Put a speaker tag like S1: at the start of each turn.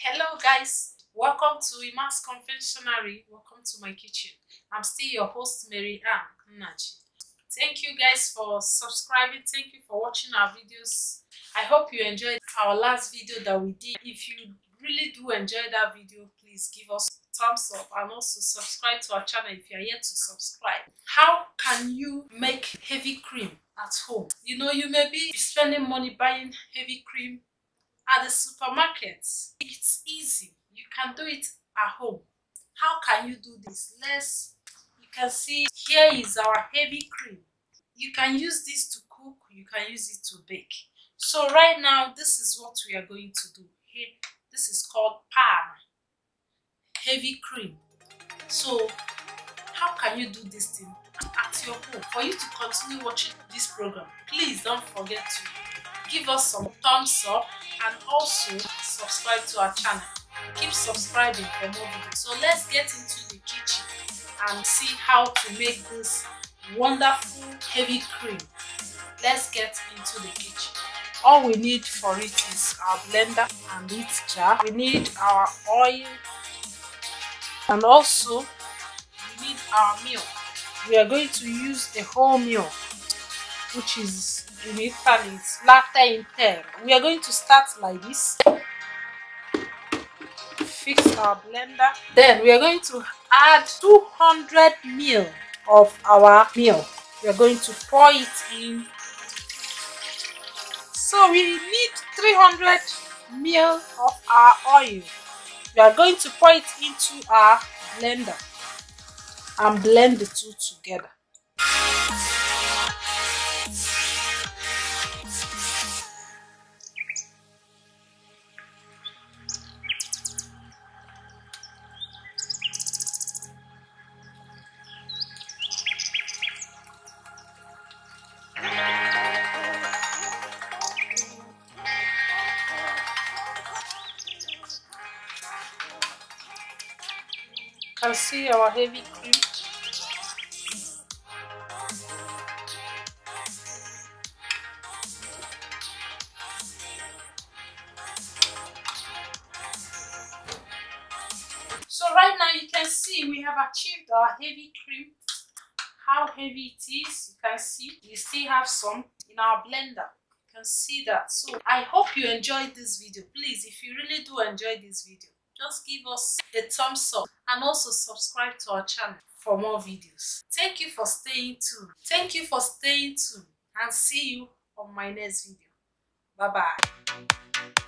S1: Hello guys, welcome to Ima's Confectionery. Welcome to my kitchen. I'm still your host Mary Ann Naji. Thank you guys for subscribing. Thank you for watching our videos. I hope you enjoyed our last video that we did. If you really do enjoy that video, please give us a thumbs up and also subscribe to our channel if you are yet to subscribe. How can you make heavy cream at home? You know, you may be spending money buying heavy cream at the supermarkets. It's easy. You can do it at home. How can you do this? You can see here is our heavy cream. You can use this to cook, you can use it to bake. So right now, this is what we are going to do. Here, this is called Panna, heavy cream. So how can you do this thing at your home? For you to continue watching this program, please don't forget to give us some thumbs up and also subscribe to our channel. Keep subscribing for more videos. So let's get into the kitchen and see how to make this wonderful heavy cream. Let's get into the kitchen. All we need for it is our blender and its jar. We need our oil and also we need our milk. We are going to use a whole milk, which is in Italy, it's latte intero. We are going to start like this. Fix our blender. Then we are going to add 200 ml of our milk. We are going to pour it in. So we need 300 ml of our oil. We are going to pour it into our blender and blend the two together. You can see our heavy cream. So right now you can see we have achieved our heavy cream. How heavy it is, you can see we still have some in our blender. You can see that. So I hope you enjoyed this video. Please, if you really do enjoy this video, just give us a thumbs up and also subscribe to our channel for more videos. Thank you for staying tuned. Thank you for staying tuned and see you on my next video. Bye bye.